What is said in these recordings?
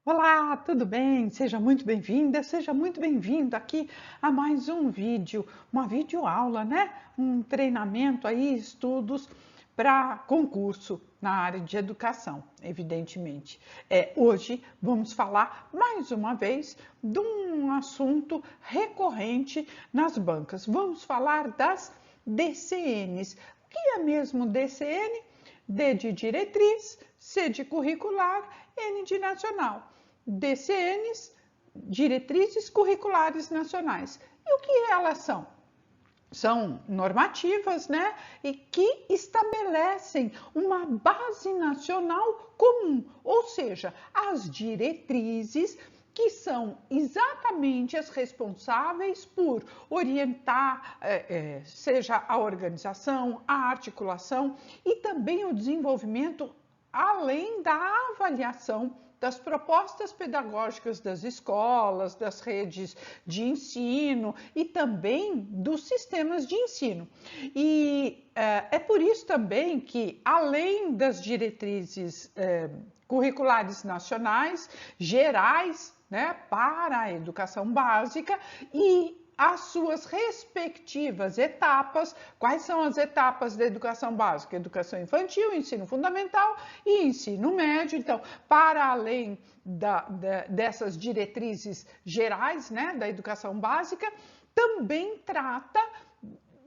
Olá, tudo bem? Seja muito bem-vinda, seja muito bem-vindo aqui a mais um vídeo, uma videoaula, né? Um treinamento aí, estudos para concurso na área de educação, evidentemente. Hoje vamos falar mais uma vez de um assunto recorrente nas bancas. Vamos falar das DCNs. O que é mesmo DCN? D de diretriz, C de curricular, N de nacional. DCNs, diretrizes curriculares nacionais. E o que elas são? São normativas, né? E que estabelecem uma base nacional comum, ou seja, as diretrizes que são exatamente as responsáveis por orientar, seja a organização, a articulação e também o desenvolvimento, além da avaliação das propostas pedagógicas das escolas, das redes de ensino e também dos sistemas de ensino. E é por isso também que, além das diretrizes curriculares nacionais, gerais, né, para a educação básica e as suas respectivas etapas. Quais são as etapas da educação básica? Educação infantil, ensino fundamental e ensino médio. Então, para além dessas diretrizes gerais, né, da educação básica, também trata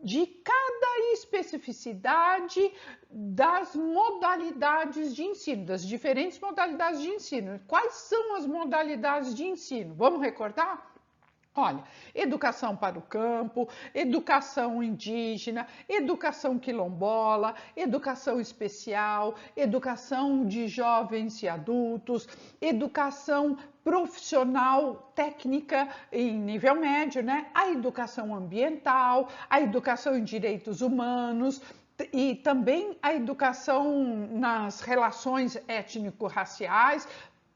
de cada especificidade das modalidades de ensino, das diferentes modalidades de ensino. Quais são as modalidades de ensino? Vamos recordar? Olha, educação para o campo, educação indígena, educação quilombola, educação especial, educação de jovens e adultos, educação profissional técnica em nível médio, né? A educação ambiental, a educação em direitos humanos, e também a educação nas relações étnico-raciais,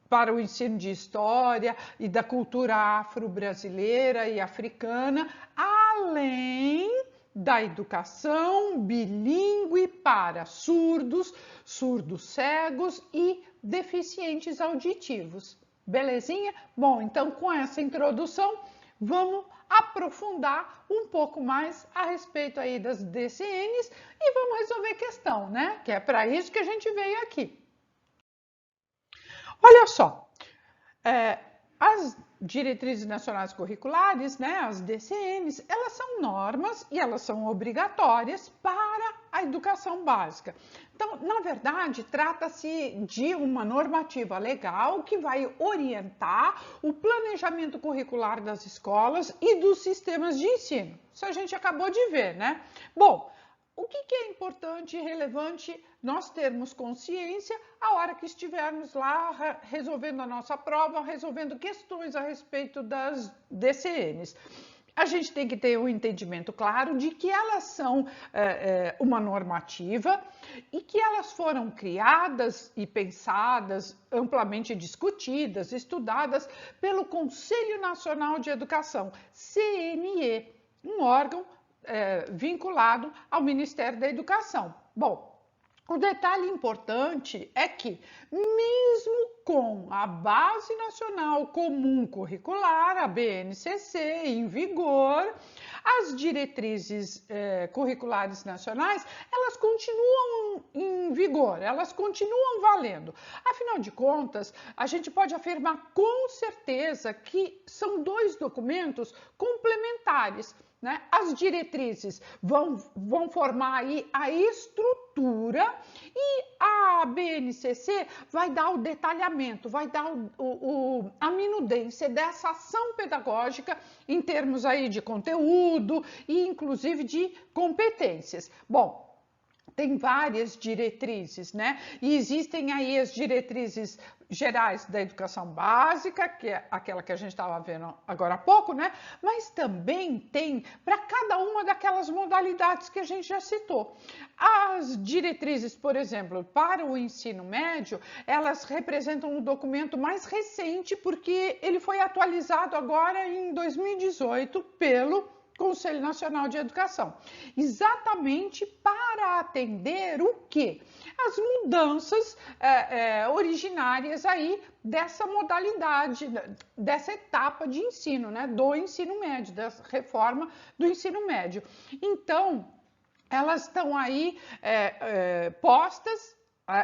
para o ensino de história e da cultura afro-brasileira e africana, além da educação bilíngue para surdos, surdos cegos e deficientes auditivos. Belezinha? Bom, então com essa introdução, vamos aprofundar um pouco mais a respeito aí das DCNs e vamos resolver questão, né? Que é para isso que a gente veio aqui. Olha só, as diretrizes nacionais curriculares, né, as DCNs, elas são normas e elas são obrigatórias para a educação básica. Então, na verdade, trata-se de uma normativa legal que vai orientar o planejamento curricular das escolas e dos sistemas de ensino. Isso a gente acabou de ver, né? Bom, o que é importante e relevante nós termos consciência a hora que estivermos lá resolvendo a nossa prova, resolvendo questões a respeito das DCNs? A gente tem que ter um entendimento claro de que elas são uma normativa e que elas foram criadas e pensadas, amplamente discutidas, estudadas pelo Conselho Nacional de Educação, CNE, um órgão vinculado ao Ministério da Educação. Bom, o detalhe importante é que, mesmo com a Base Nacional Comum Curricular, a BNCC, em vigor, as diretrizes curriculares nacionais, elas continuam em vigor, elas continuam valendo. Afinal de contas, a gente pode afirmar com certeza que são dois documentos complementares. Né? As diretrizes vão formar aí a estrutura e a BNCC vai dar o detalhamento, vai dar a minudência dessa ação pedagógica em termos aí de conteúdo e inclusive de competências. Bom, tem várias diretrizes, né? E existem aí as diretrizes gerais da educação básica, que é aquela que a gente estava vendo agora há pouco, né? Mas também tem para cada uma daquelas modalidades que a gente já citou. As diretrizes, por exemplo, para o ensino médio, elas representam um documento mais recente, porque ele foi atualizado agora em 2018 pelo Conselho Nacional de Educação, exatamente para atender o quê? As mudanças originárias aí dessa modalidade, dessa etapa de ensino, né, do ensino médio, da reforma do ensino médio. Então, elas estão aí postas,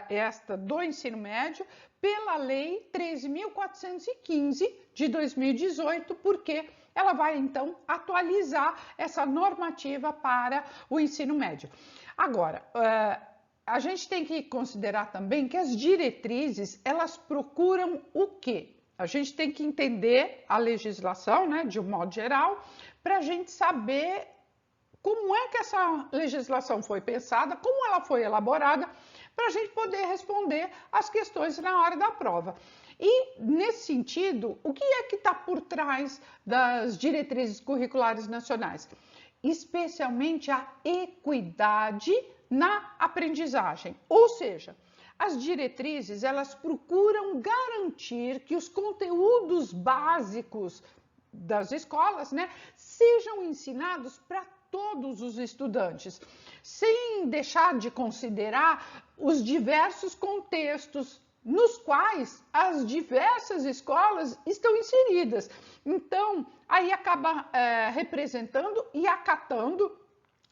esta do ensino médio, pela Lei 13.415 de 2018, porque ela vai então atualizar essa normativa para o ensino médio. Agora, a gente tem que considerar também que as diretrizes, elas procuram o quê? A gente tem que entender a legislação, né, de um modo geral, para a gente saber como é que essa legislação foi pensada, como ela foi elaborada, para a gente poder responder as questões na hora da prova. E, nesse sentido, o que é que está por trás das diretrizes curriculares nacionais? Especialmente a equidade na aprendizagem, ou seja, as diretrizes, elas procuram garantir que os conteúdos básicos das escolas, né, sejam ensinados para todos os estudantes, sem deixar de considerar os diversos contextos nos quais as diversas escolas estão inseridas. Então, aí acaba representando e acatando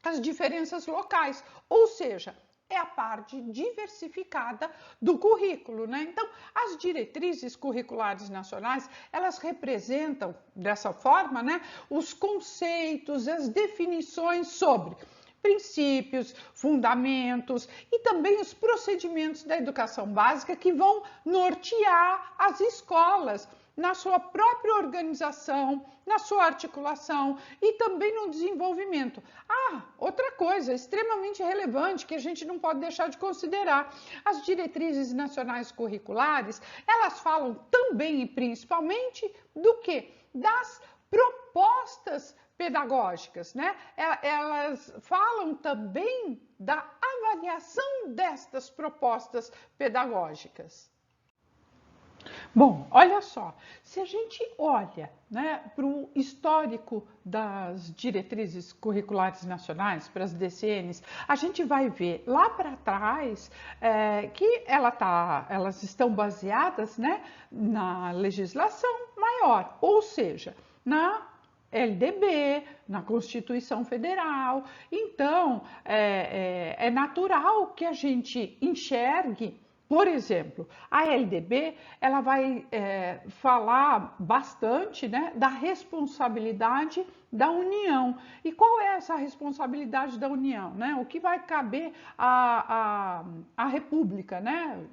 as diferenças locais, ou seja, é a parte diversificada do currículo, né? Então, as diretrizes curriculares nacionais, elas representam, dessa forma, né, os conceitos, as definições sobre princípios, fundamentos e também os procedimentos da educação básica que vão nortear as escolas na sua própria organização, na sua articulação e também no desenvolvimento. Outra coisa extremamente relevante que a gente não pode deixar de considerar, as diretrizes nacionais curriculares, elas falam também e principalmente do quê? Das propostas pedagógicas, né? Elas falam também da avaliação destas propostas pedagógicas. Bom, olha só, se a gente olha, né, para o histórico das diretrizes curriculares nacionais, para as DCNs, a gente vai ver lá para trás que elas estão baseadas, né, na legislação maior, ou seja, na LDB, na Constituição Federal. Então, é natural que a gente enxergue. Por exemplo, a LDB, ela vai falar bastante, né, da responsabilidade da União. E qual é essa responsabilidade da União, né? O que vai caber à República, né,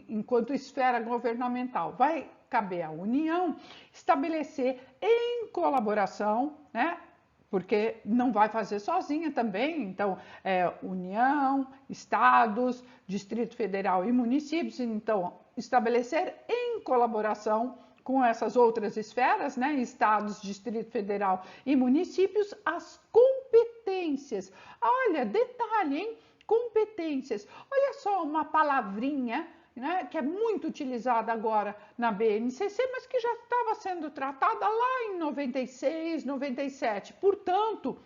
enquanto esfera governamental? Vai caber à União estabelecer em colaboração, né, porque não vai fazer sozinha também, então, União, Estados, Distrito Federal e municípios, então, estabelecer em colaboração com essas outras esferas, né, Estados, Distrito Federal e municípios, as competências. Olha, detalhe, hein? Competências. Olha só uma palavrinha, né, que é muito utilizada agora na BNCC, mas que já estava sendo tratada lá em 96, 97. Portanto,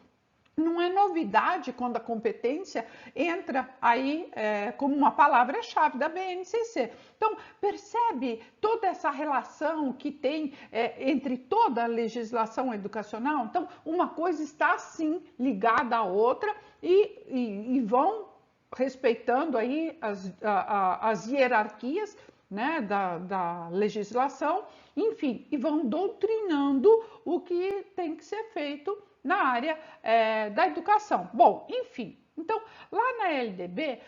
não é novidade quando a competência entra aí como uma palavra-chave da BNCC. Então, percebe toda essa relação que tem entre toda a legislação educacional? Então, uma coisa está, sim, ligada à outra e vão respeitando aí as hierarquias, né, da legislação, enfim, e vão doutrinando o que tem que ser feito na área da educação. Bom, enfim, então, lá na LDB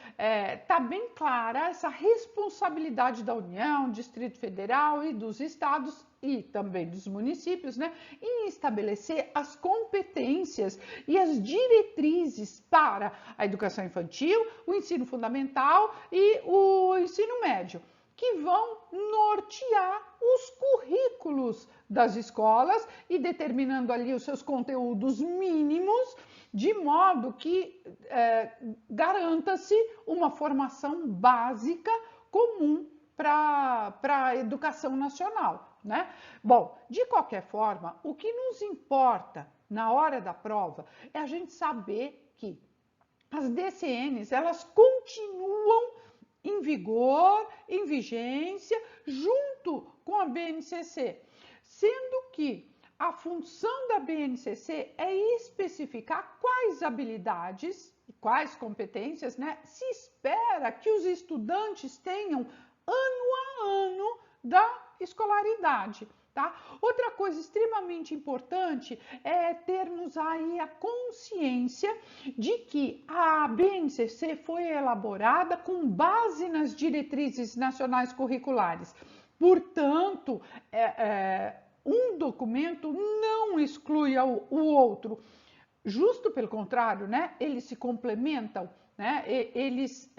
está bem clara essa responsabilidade da União, Distrito Federal e dos estados e também dos municípios, né, em estabelecer as competências e as diretrizes para a educação infantil, o ensino fundamental e o ensino médio, que vão nortear os currículos das escolas e determinando ali os seus conteúdos mínimos, de modo que garanta-se uma formação básica comum para a educação nacional, né? Bom, de qualquer forma, o que nos importa na hora da prova é a gente saber que as DCNs, elas continuam em vigor, em vigência, junto com a BNCC, sendo que a função da BNCC é especificar quais habilidades e quais competências, né, se espera que os estudantes tenham ano a ano da escolaridade. Tá? Outra coisa extremamente importante é termos aí a consciência de que a BNCC foi elaborada com base nas diretrizes nacionais curriculares. Portanto, um documento não exclui o outro. Justo pelo contrário, né? Eles se complementam, né? Eles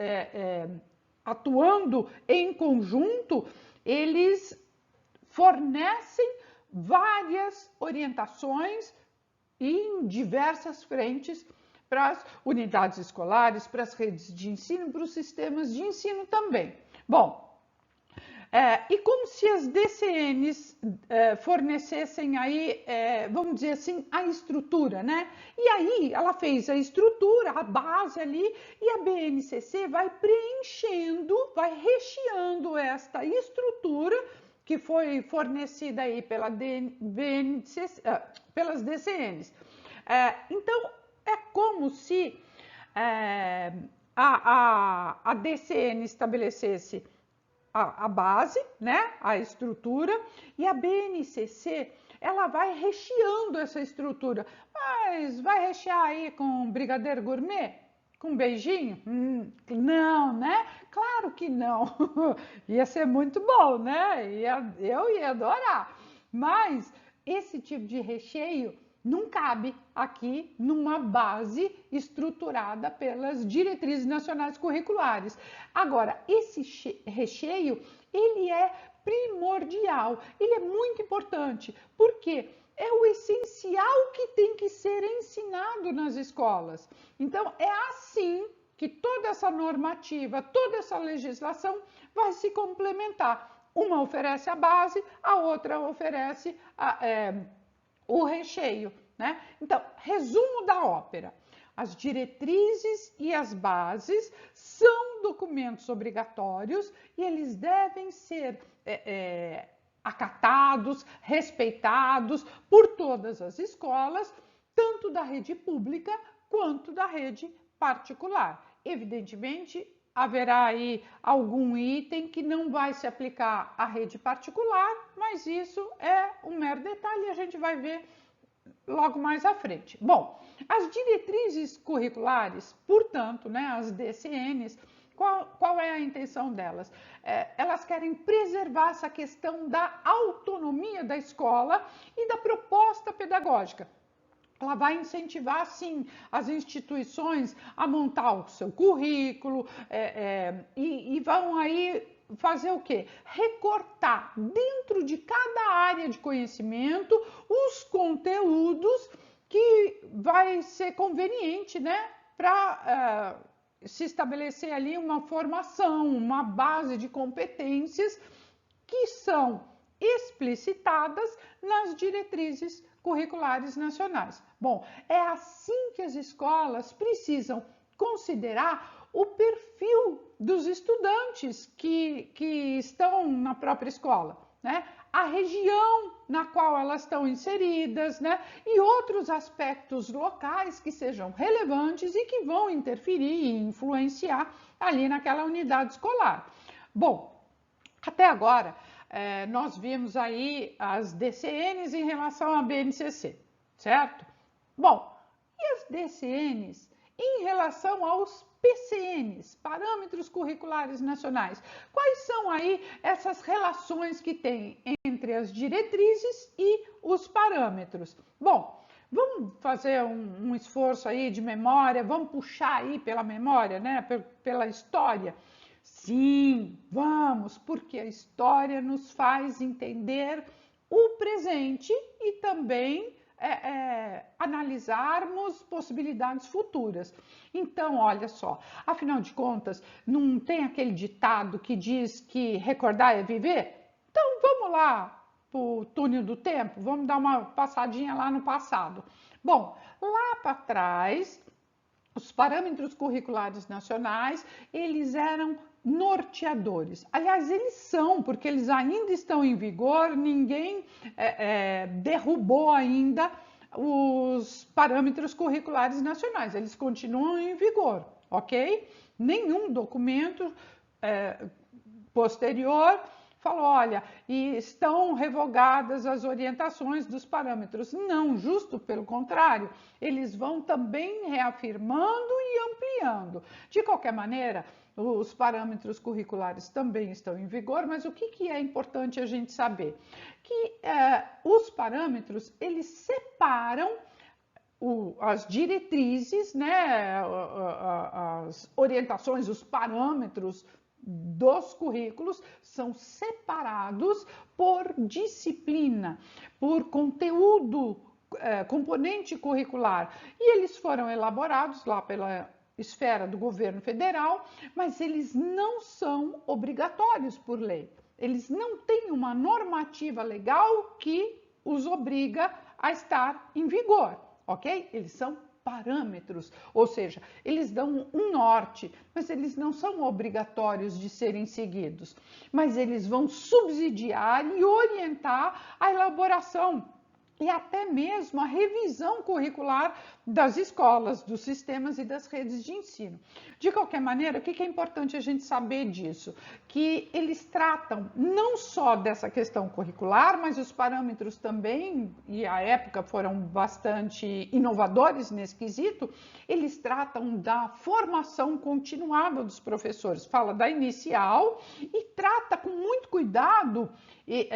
atuando em conjunto, eles fornecem várias orientações em diversas frentes para as unidades escolares, para as redes de ensino, para os sistemas de ensino também. Bom, e como se as DCNs fornecessem aí, vamos dizer assim, a estrutura, né? E aí ela fez a estrutura, a base ali, e a BNCC vai preenchendo, vai recheando esta estrutura que foi fornecida aí pela BNCC, pelas DCNs. Então, é como se a DCN estabelecesse a base, né, a estrutura, e a BNCC, ela vai recheando essa estrutura. Mas vai rechear aí com brigadeiro gourmet? Com beijinho? Não, né? Claro que não. Ia ser muito bom, né? Eu ia adorar. Mas esse tipo de recheio não cabe aqui numa base estruturada pelas diretrizes nacionais curriculares. Agora, esse recheio, ele é primordial, ele é muito importante, porque é o essencial que tem que ser ensinado nas escolas. Então, é assim que toda essa normativa, toda essa legislação vai se complementar. Uma oferece a base, a outra oferece o recheio, né? Então, resumo da ópera. As diretrizes e as bases são documentos obrigatórios e eles devem ser acatados, respeitados por todas as escolas, tanto da rede pública quanto da rede particular. Evidentemente, haverá aí algum item que não vai se aplicar à rede particular, mas isso é um mero detalhe e a gente vai ver logo mais à frente. Bom, as diretrizes curriculares, portanto, né, as DCNs, qual é a intenção delas? Elas querem preservar essa questão da autonomia da escola e da proposta pedagógica. Ela vai incentivar, sim, as instituições a montar o seu currículo e vão aí fazer o quê? Recortar dentro de cada área de conhecimento os conteúdos que vai ser conveniente, né, para se estabelecer ali uma formação, uma base de competências que são explicitadas nas diretrizes curriculares nacionais. Bom, é assim que as escolas precisam considerar o perfil dos estudantes que estão na própria escola, né? A região na qual elas estão inseridas, né? E outros aspectos locais que sejam relevantes e que vão interferir e influenciar ali naquela unidade escolar. Bom, até agora, nós vimos aí as DCNs em relação à BNCC, certo? Bom, e as DCNs em relação aos PCNs, Parâmetros Curriculares Nacionais? Quais são aí essas relações que tem entre as diretrizes e os parâmetros? Bom, vamos fazer um esforço aí de memória, vamos puxar aí pela memória, né, pela história. Sim, vamos, porque a história nos faz entender o presente e também analisarmos possibilidades futuras. Então, olha só, afinal de contas, não tem aquele ditado que diz que recordar é viver? Então, vamos lá para o túnel do tempo, vamos dar uma passadinha lá no passado. Bom, lá para trás, os parâmetros curriculares nacionais, eles eram norteadores. Aliás, eles são, porque eles ainda estão em vigor, ninguém derrubou ainda os parâmetros curriculares nacionais, eles continuam em vigor, ok? Nenhum documento posterior falou, olha, e estão revogadas as orientações dos parâmetros. Não, justo pelo contrário, eles vão também reafirmando e ampliando. De qualquer maneira, os parâmetros curriculares também estão em vigor, mas o que é importante a gente saber? Que os parâmetros, eles separam as diretrizes, né, as orientações, os parâmetros dos currículos são separados por disciplina, por conteúdo, componente curricular. E eles foram elaborados lá pela esfera do governo federal, mas eles não são obrigatórios por lei. Eles não têm uma normativa legal que os obriga a estar em vigor, ok? Eles são parâmetros, ou seja, eles dão um norte, mas eles não são obrigatórios de serem seguidos, mas eles vão subsidiar e orientar a elaboração e até mesmo a revisão curricular das escolas, dos sistemas e das redes de ensino. De qualquer maneira, o que é importante a gente saber disso? Que eles tratam não só dessa questão curricular, mas os parâmetros também, e à época foram bastante inovadores nesse quesito, eles tratam da formação continuada dos professores, fala da inicial e trata com muito cuidado e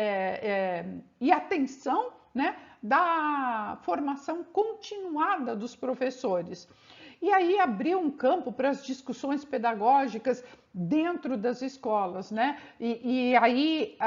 atenção, né, da formação continuada dos professores. E aí abriu um campo para as discussões pedagógicas dentro das escolas, né? E aí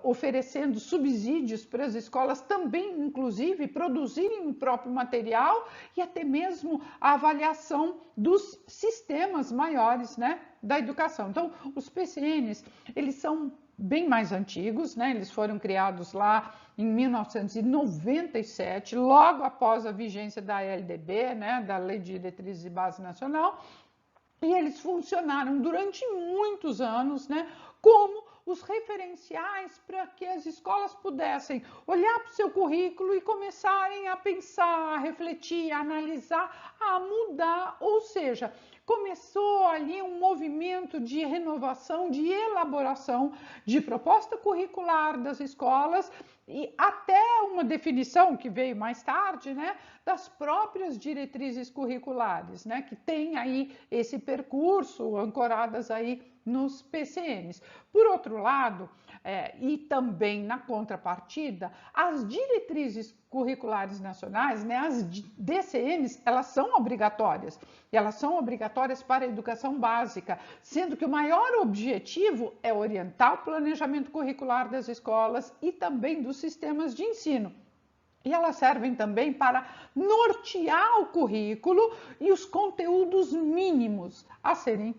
oferecendo subsídios para as escolas também, inclusive, produzirem o próprio material e até mesmo a avaliação dos sistemas maiores, né, da educação. Então, os PCNs, eles são bem mais antigos, né? Eles foram criados lá em 1997, logo após a vigência da LDB, né? Da Lei de Diretrizes e Base Nacional, e eles funcionaram durante muitos anos, né? Como os referenciais para que as escolas pudessem olhar para o seu currículo e começarem a pensar, a refletir, a analisar, a mudar, ou seja, começou ali um movimento de renovação, de elaboração de proposta curricular das escolas e até uma definição que veio mais tarde, né, das próprias diretrizes curriculares, né, que tem aí esse percurso ancoradas aí nos PCNs. Por outro lado, e também na contrapartida, as diretrizes curriculares nacionais, né, as DCNs, elas são obrigatórias. E elas são obrigatórias para a educação básica, sendo que o maior objetivo é orientar o planejamento curricular das escolas e também dos sistemas de ensino. E elas servem também para nortear o currículo e os conteúdos mínimos a serem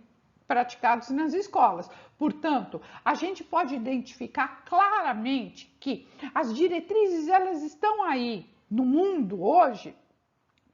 praticados nas escolas. Portanto, a gente pode identificar claramente que as diretrizes elas estão aí no mundo hoje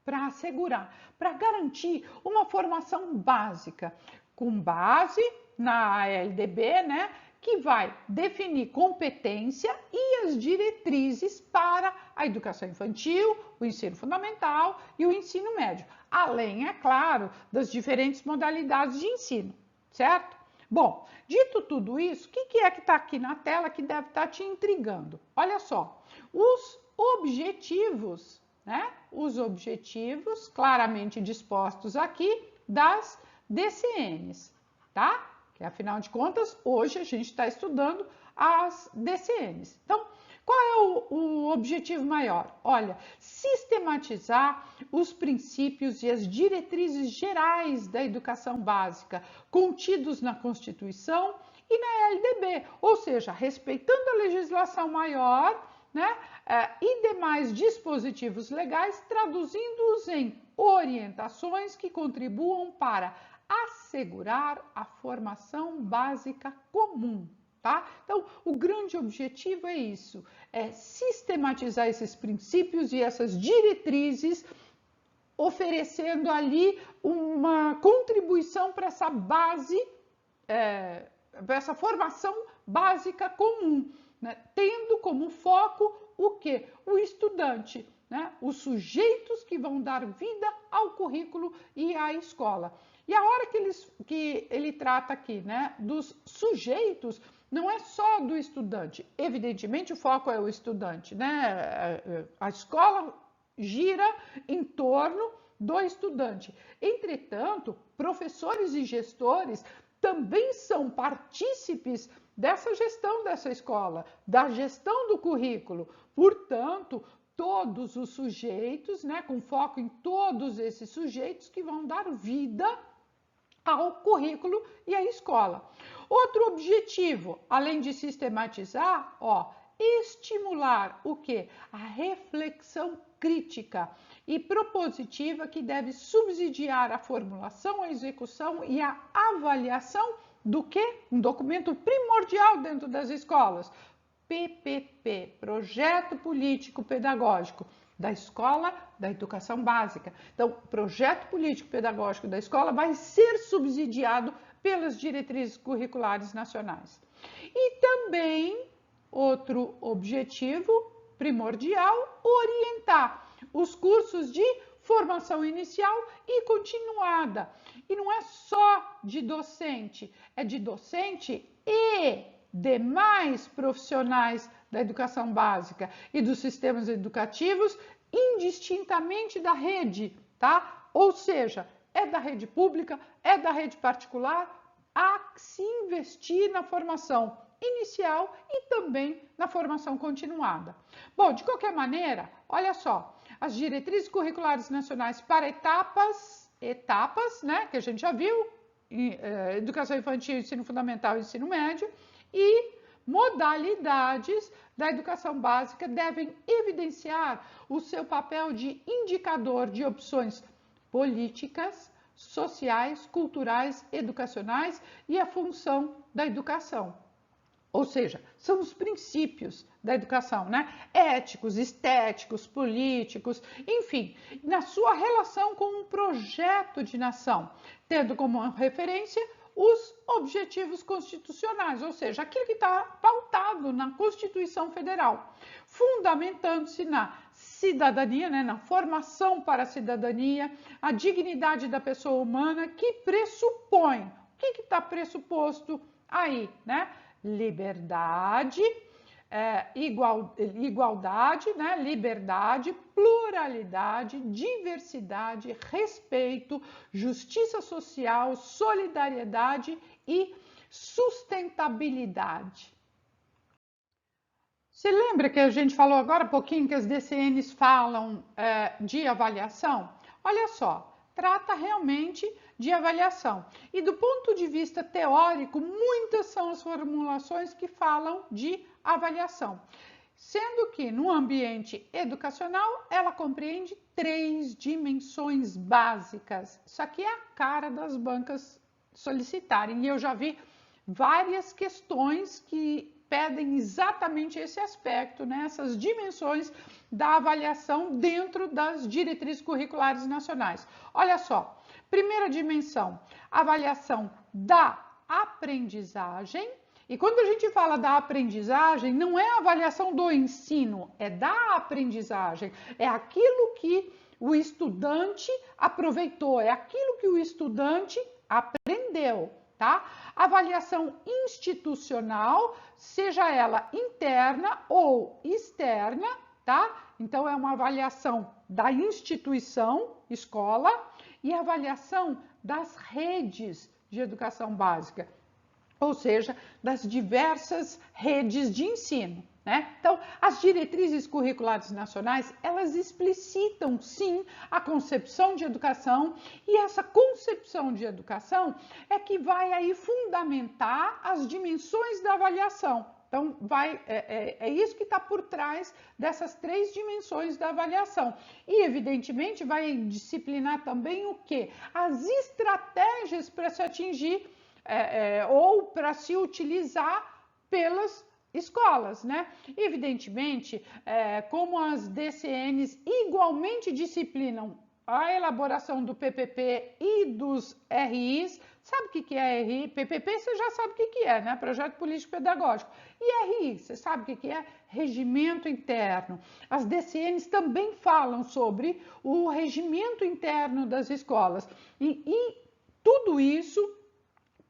para assegurar, para garantir uma formação básica, com base na LDB, né, que vai definir competência e as diretrizes para a educação infantil, o ensino fundamental e o ensino médio, além, é claro, das diferentes modalidades de ensino, certo? Bom, dito tudo isso, o que é que está aqui na tela que deve estar te intrigando? Olha só, os objetivos, né? Os objetivos claramente dispostos aqui das DCNs, tá? Que afinal de contas, hoje a gente está estudando as DCNs. Então, qual é o objetivo maior? Olha, sistematizar os princípios e as diretrizes gerais da educação básica contidos na Constituição e na LDB, ou seja, respeitando a legislação maior, né, e demais dispositivos legais, traduzindo-os em orientações que contribuam para assegurar a formação básica comum. Tá? Então, o grande objetivo é isso, é sistematizar esses princípios e essas diretrizes, oferecendo ali uma contribuição para essa base, para essa formação básica comum, né? Tendo como foco o quê? O estudante, né? Os sujeitos que vão dar vida ao currículo e à escola. E a hora que ele trata aqui, né, dos sujeitos, não é só do estudante. Evidentemente, o foco é o estudante, né? A escola gira em torno do estudante. Entretanto, professores e gestores também são partícipes dessa gestão dessa escola, da gestão do currículo. Portanto, todos os sujeitos, né, com foco em todos esses sujeitos que vão dar vida ao currículo e à escola. Outro objetivo, além de sistematizar, estimular o quê? A reflexão crítica e propositiva que deve subsidiar a formulação, a execução e a avaliação do quê? Um documento primordial dentro das escolas. PPP, Projeto Político Pedagógico da Escola da Educação Básica. Então, o projeto político pedagógico da escola vai ser subsidiado pelas diretrizes curriculares nacionais. E também, outro objetivo primordial, orientar os cursos de formação inicial e continuada. E não é só de docente, é de docente e demais profissionais da educação básica e dos sistemas educativos, indistintamente da rede, tá? Ou seja, é da rede pública, é da rede particular, há que se investir na formação inicial e também na formação continuada. Bom, de qualquer maneira, olha só, as diretrizes curriculares nacionais para etapas, né, que a gente já viu, educação infantil, ensino fundamental e ensino médio, e modalidades da educação básica devem evidenciar o seu papel de indicador de opções políticas, sociais, culturais, educacionais e a função da educação. Ou seja, são os princípios da educação, né? Éticos, estéticos, políticos, enfim, na sua relação com um projeto de nação, tendo como referência os objetivos constitucionais, ou seja, aquilo que está pautado na Constituição Federal, fundamentando-se na cidadania, né, na formação para a cidadania, a dignidade da pessoa humana, que pressupõe, o que está pressuposto aí, né? Liberdade, igualdade, né? Liberdade, pluralidade, diversidade, respeito, justiça social, solidariedade e sustentabilidade. Você lembra que a gente falou agora há pouquinho que as DCNs falam de avaliação? Olha só, trata realmente de avaliação. E do ponto de vista teórico, muitas são as formulações que falam de avaliação. Sendo que no ambiente educacional, ela compreende 3 dimensões básicas. Isso aqui é a cara das bancas solicitarem. E eu já vi várias questões que pedem exatamente esse aspecto, né? Essas dimensões da avaliação dentro das diretrizes curriculares nacionais. Olha só, primeira dimensão, avaliação da aprendizagem. E quando a gente fala da aprendizagem, não é a avaliação do ensino, é da aprendizagem. É aquilo que o estudante aproveitou, é aquilo que o estudante aprendeu. Tá? Avaliação institucional, seja ela interna ou externa, tá? Então, é uma avaliação da instituição, escola, e avaliação das redes de educação básica, ou seja, das diversas redes de ensino. Né? Então, as diretrizes curriculares nacionais, elas explicitam, sim, a concepção de educação, e essa concepção de educação é que vai aí fundamentar as dimensões da avaliação. Então, é isso que está por trás dessas 3 dimensões da avaliação. E, evidentemente, vai disciplinar também o quê? As estratégias para se atingir ou para se utilizar pelas escolas, né? Evidentemente, como as DCNs igualmente disciplinam a elaboração do PPP e dos RIs. Sabe o que é RI? PPP você já sabe o que é, né? Projeto Político Pedagógico. E RI, você sabe o que é? Regimento interno. As DCNs também falam sobre o regimento interno das escolas. E tudo isso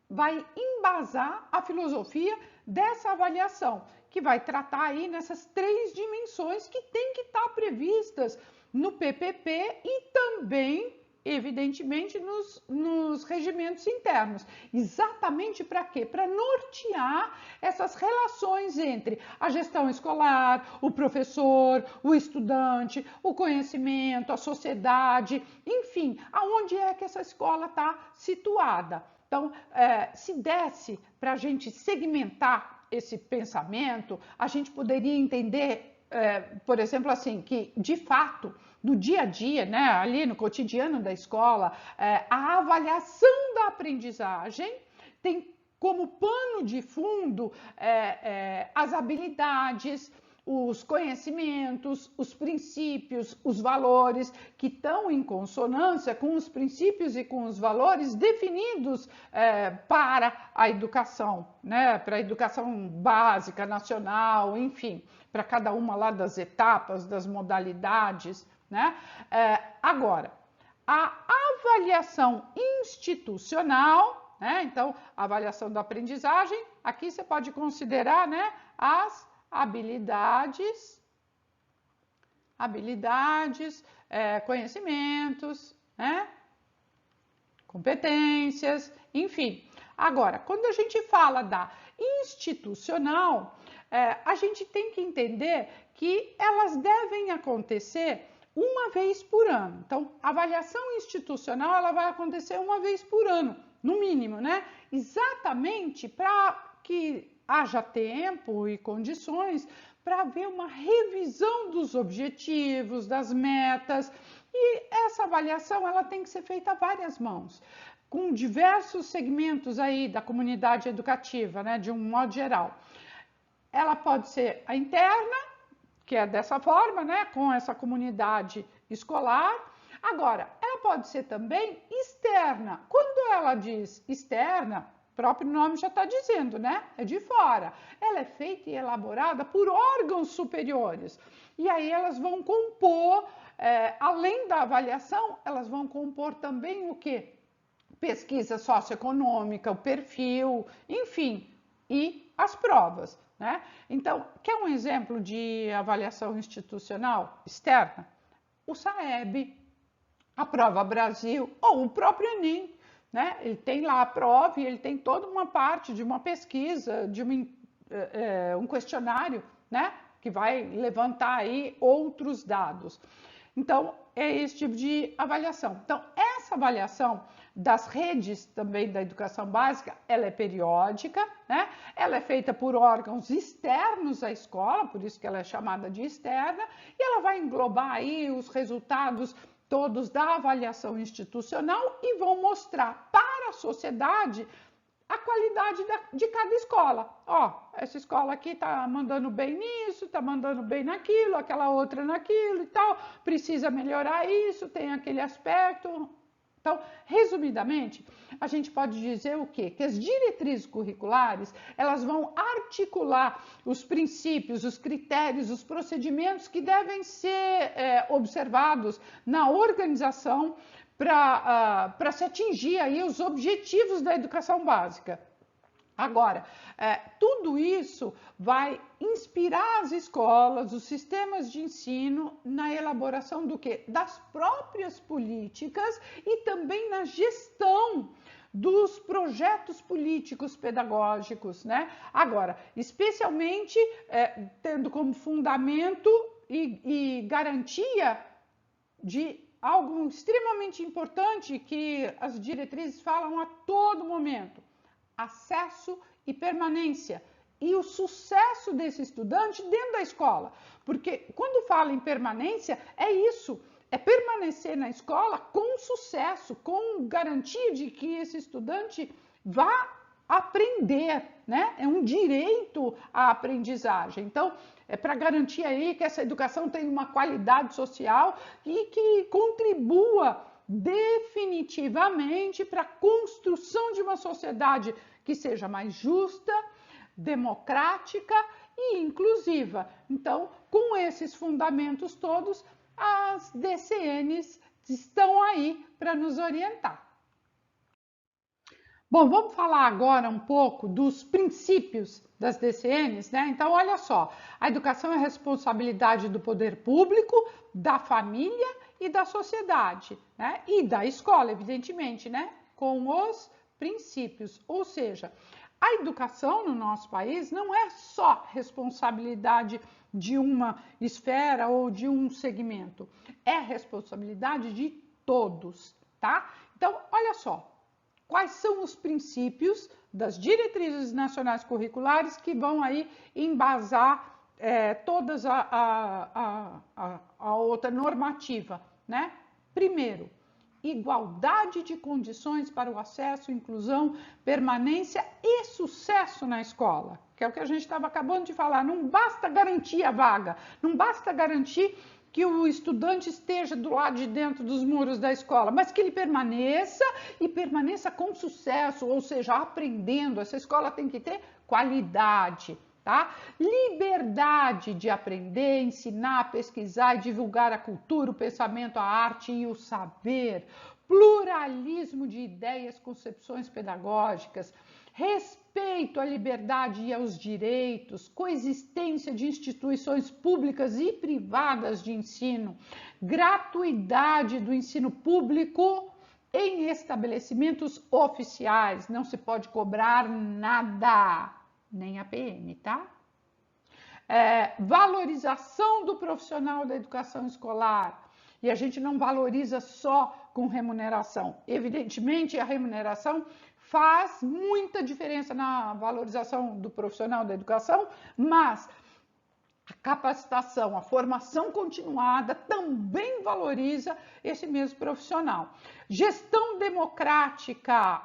vai embasar a filosofia dessa avaliação, que vai tratar aí nessas 3 dimensões que tem que estar previstas no PPP e também, evidentemente, nos regimentos internos. Exatamente para quê? Para nortear essas relações entre a gestão escolar, o professor, o estudante, o conhecimento, a sociedade, enfim, aonde é que essa escola está situada. Então, se desse para a gente segmentar esse pensamento, a gente poderia entender, por exemplo, assim, que de fato, no dia a dia, né, ali no cotidiano da escola, a avaliação da aprendizagem tem como pano de fundo as habilidades, os conhecimentos, os princípios, os valores que estão em consonância com os princípios e com os valores definidos para a educação, né? Para a educação básica, nacional, enfim, para cada uma lá das etapas, das modalidades, né? Agora, a avaliação institucional, né? Então, a avaliação da aprendizagem, aqui você pode considerar, né, as habilidades, conhecimentos, né? Competências, enfim. Agora, quando a gente fala da institucional, a gente tem que entender que elas devem acontecer uma vez por ano. Então, a avaliação institucional ela vai acontecer uma vez por ano, no mínimo, né? Exatamente para que haja tempo e condições para haver uma revisão dos objetivos, das metas, e essa avaliação ela tem que ser feita a várias mãos, com diversos segmentos aí da comunidade educativa, né, de um modo geral. Ela pode ser a interna, que é dessa forma, né, com essa comunidade escolar. Agora, ela pode ser também externa. Quando ela diz externa, o próprio nome já está dizendo, né? É de fora. Ela é feita e elaborada por órgãos superiores. E aí elas vão compor, além da avaliação, elas vão compor também o quê? Pesquisa socioeconômica, o perfil, enfim, e as provas, né? Então, quer um exemplo de avaliação institucional externa? O SAEB, a Prova Brasil ou o próprio Enem. Né? Ele tem lá a prova e ele tem toda uma parte de uma pesquisa, de um questionário, né? Que vai levantar aí outros dados. Então, é esse tipo de avaliação. Então, essa avaliação das redes também da educação básica, ela é periódica, né? Ela é feita por órgãos externos à escola, por isso que ela é chamada de externa, e ela vai englobar aí os resultados todos da avaliação institucional e vão mostrar para a sociedade a qualidade de cada escola. Ó, essa escola aqui tá mandando bem nisso, tá mandando bem naquilo, aquela outra naquilo e tal, precisa melhorar isso, tem aquele aspecto. Então, resumidamente, a gente pode dizer o quê? Que as diretrizes curriculares, elas vão articular os princípios, os critérios, os procedimentos que devem ser observados na organização para se atingir aí os objetivos da educação básica. Agora, tudo isso vai inspirar as escolas, os sistemas de ensino na elaboração do quê? Das próprias políticas e também na gestão dos projetos políticos pedagógicos, né? Agora, especialmente tendo como fundamento e garantia de algo extremamente importante que as diretrizes falam a todo momento: acesso e permanência e o sucesso desse estudante dentro da escola. Porque quando fala em permanência, é isso, é permanecer na escola com sucesso, com garantia de que esse estudante vá aprender, né? É um direito à aprendizagem. Então, é para garantir aí que essa educação tenha uma qualidade social e que contribua definitivamente para a construção de uma sociedade que seja mais justa, democrática e inclusiva. Então, com esses fundamentos todos, as DCNs estão aí para nos orientar. Bom, vamos falar agora um pouco dos princípios das DCNs, né? Então, olha só, a educação é responsabilidade do poder público, da família e da sociedade, né? E da escola, evidentemente, né? Com os princípios, ou seja, a educação no nosso país não é só responsabilidade de uma esfera ou de um segmento, é responsabilidade de todos, tá? Então, olha só. Quais são os princípios das diretrizes nacionais curriculares que vão aí embasar todas a outra normativa, né? Primeiro, igualdade de condições para o acesso, inclusão, permanência e sucesso na escola, que é o que a gente estava acabando de falar. Não basta garantir a vaga, não basta garantir que o estudante esteja do lado de dentro dos muros da escola, mas que ele permaneça e permaneça com sucesso, ou seja, aprendendo. Essa escola tem que ter qualidade, tá? Liberdade de aprender, ensinar, pesquisar e divulgar a cultura, o pensamento, a arte e o saber. Pluralismo de ideias, concepções pedagógicas. Respeito à liberdade e aos direitos, coexistência de instituições públicas e privadas de ensino, gratuidade do ensino público em estabelecimentos oficiais, não se pode cobrar nada, nem a PM, tá? Valorização do profissional da educação escolar. E a gente não valoriza só com remuneração. Evidentemente, a remuneração faz muita diferença na valorização do profissional da educação, mas a capacitação, a formação continuada também valoriza esse mesmo profissional. Gestão democrática,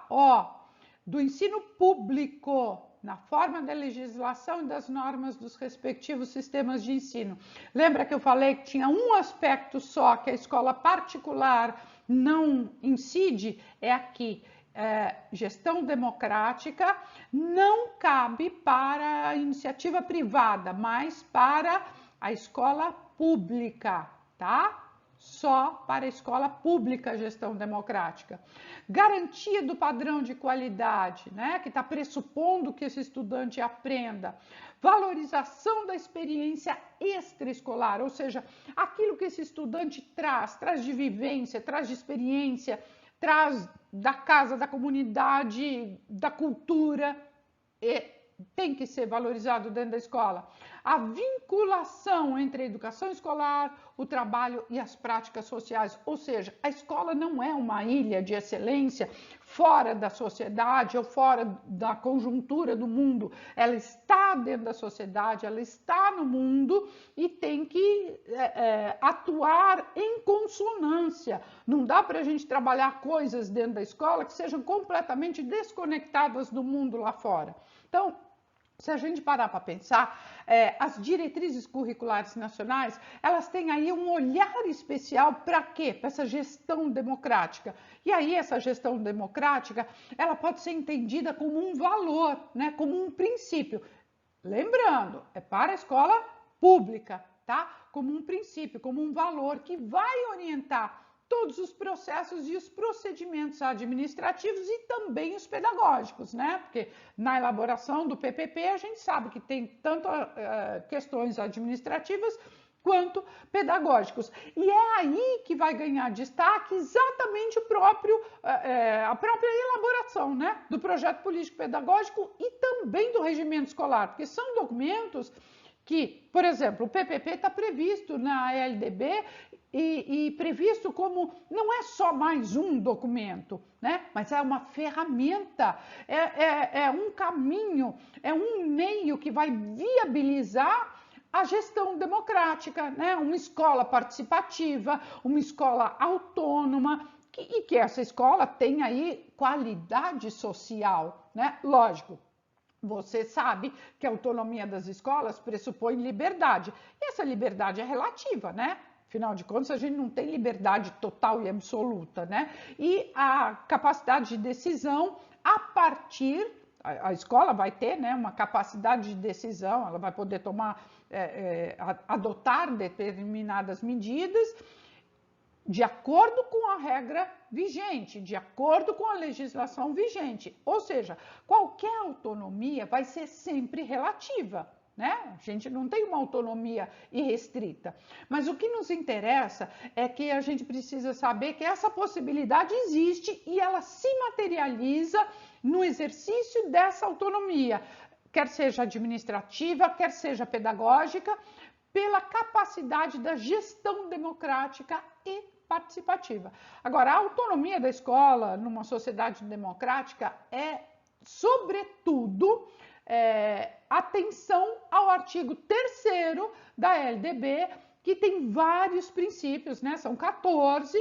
do ensino público, na forma da legislação e das normas dos respectivos sistemas de ensino. Lembra que eu falei que tinha um aspecto só que a escola particular não incide? É aqui. Gestão democrática não cabe para a iniciativa privada, mas para a escola pública, tá? Só para a escola pública a gestão democrática. Garantia do padrão de qualidade, né? Que está pressupondo que esse estudante aprenda. Valorização da experiência extraescolar, ou seja, aquilo que esse estudante traz de vivência, traz de experiência, traz da casa, da comunidade, da cultura, e tem que ser valorizado dentro da escola. A vinculação entre a educação escolar, o trabalho e as práticas sociais, ou seja, a escola não é uma ilha de excelência fora da sociedade ou fora da conjuntura do mundo. Ela está dentro da sociedade, ela está no mundo e tem que atuar em consonância. Não dá para a gente trabalhar coisas dentro da escola que sejam completamente desconectadas do mundo lá fora. Então, se a gente parar para pensar, as diretrizes curriculares nacionais, elas têm aí um olhar especial para quê? Para essa gestão democrática. E aí essa gestão democrática, ela pode ser entendida como um valor, né? Como um princípio. Lembrando, é para a escola pública, tá? Como um princípio, como um valor que vai orientar todos os processos e os procedimentos administrativos e também os pedagógicos, né? Porque na elaboração do PPP a gente sabe que tem tanto questões administrativas quanto pedagógicos. E é aí que vai ganhar destaque exatamente a própria elaboração, né? Do projeto político-pedagógico e também do regimento escolar, porque são documentos que, por exemplo, o PPP está previsto na LDB e previsto como não é só mais um documento, né? Mas é uma ferramenta, é um caminho, é um meio que vai viabilizar a gestão democrática, né? Uma escola participativa, uma escola autônoma, e que essa escola tem aí qualidade social, né? Lógico. Você sabe que a autonomia das escolas pressupõe liberdade. E essa liberdade é relativa, né? Afinal de contas, a gente não tem liberdade total e absoluta, né? E a capacidade de decisão a partir, a escola vai ter, né, uma capacidade de decisão, ela vai poder adotar determinadas medidas de acordo com a regra vigente, de acordo com a legislação vigente. Ou seja, qualquer autonomia vai ser sempre relativa, né? A gente não tem uma autonomia irrestrita. Mas o que nos interessa é que a gente precisa saber que essa possibilidade existe e ela se materializa no exercício dessa autonomia, quer seja administrativa, quer seja pedagógica, pela capacidade da gestão democrática e participativa. Agora, a autonomia da escola numa sociedade democrática é, sobretudo, atenção ao artigo 3º da LDB, que tem vários princípios, né? São 14,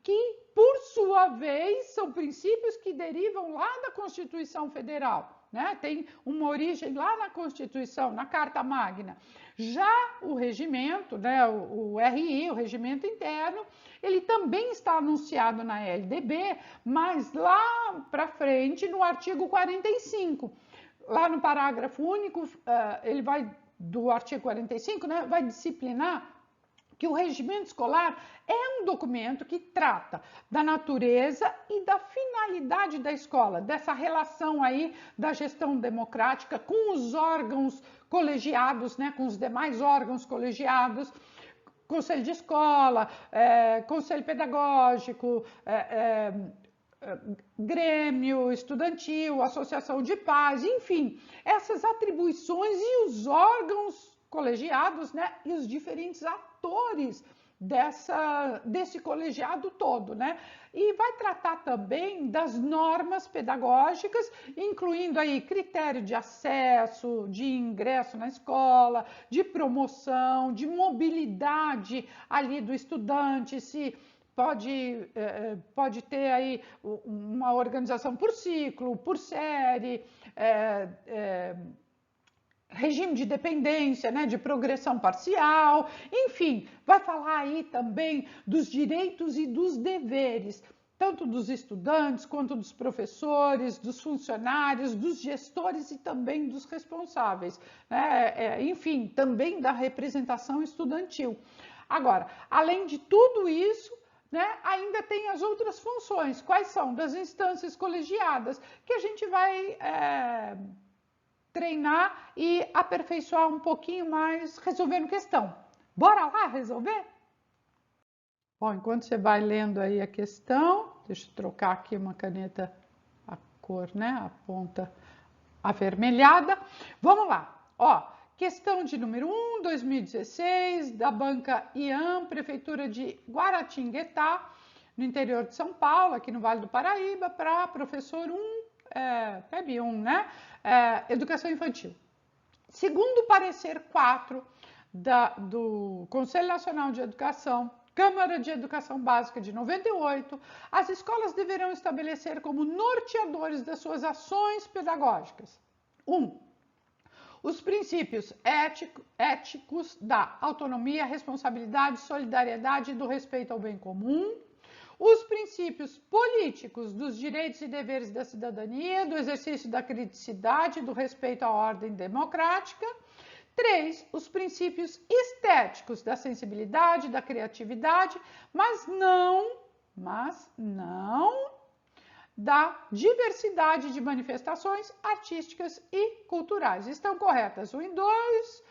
que, por sua vez, são princípios que derivam lá da Constituição Federal, né? Tem uma origem lá na Constituição, na Carta Magna. Já o regimento, né, o RI, o regimento interno, ele também está anunciado na LDB, mas lá para frente, no artigo 45, lá no parágrafo único, ele vai, do artigo 45, né, vai disciplinar que o regimento escolar é um documento que trata da natureza e da finalidade da escola, dessa relação aí da gestão democrática com os órgãos colegiados, né, com os demais órgãos colegiados, conselho de escola, conselho pedagógico, grêmio estudantil, associação de pais, enfim, essas atribuições e os órgãos colegiados, né, e os diferentes atores desse colegiado todo, né? E vai tratar também das normas pedagógicas, incluindo aí critério de acesso, de ingresso na escola, de promoção, de mobilidade ali do estudante, se pode ter aí uma organização por ciclo, por série, regime de dependência, né, de progressão parcial, enfim, vai falar aí também dos direitos e dos deveres, tanto dos estudantes quanto dos professores, dos funcionários, dos gestores e também dos responsáveis, né, enfim, também da representação estudantil. Agora, além de tudo isso, né, ainda tem as outras funções. Quais são? Das instâncias colegiadas, que a gente vai treinar e aperfeiçoar um pouquinho mais, resolvendo questão. Bora lá resolver? Bom, enquanto você vai lendo aí a questão, deixa eu trocar aqui uma caneta, a cor, né, a ponta avermelhada. Vamos lá, ó, questão de número 1, 2016, da banca IAM, Prefeitura de Guaratinguetá, no interior de São Paulo, aqui no Vale do Paraíba, para professor 1, PEB 1, né? Educação infantil. Segundo o parecer 4 do Conselho Nacional de Educação, Câmara de Educação Básica de 98, as escolas deverão estabelecer como norteadores das suas ações pedagógicas: 1. Os princípios éticos da autonomia, responsabilidade, solidariedade e do respeito ao bem comum. Os princípios políticos dos direitos e deveres da cidadania, do exercício da criticidade, do respeito à ordem democrática. 3. Os princípios estéticos da sensibilidade, da criatividade, mas não da diversidade de manifestações artísticas e culturais. Estão corretas 1 e 2,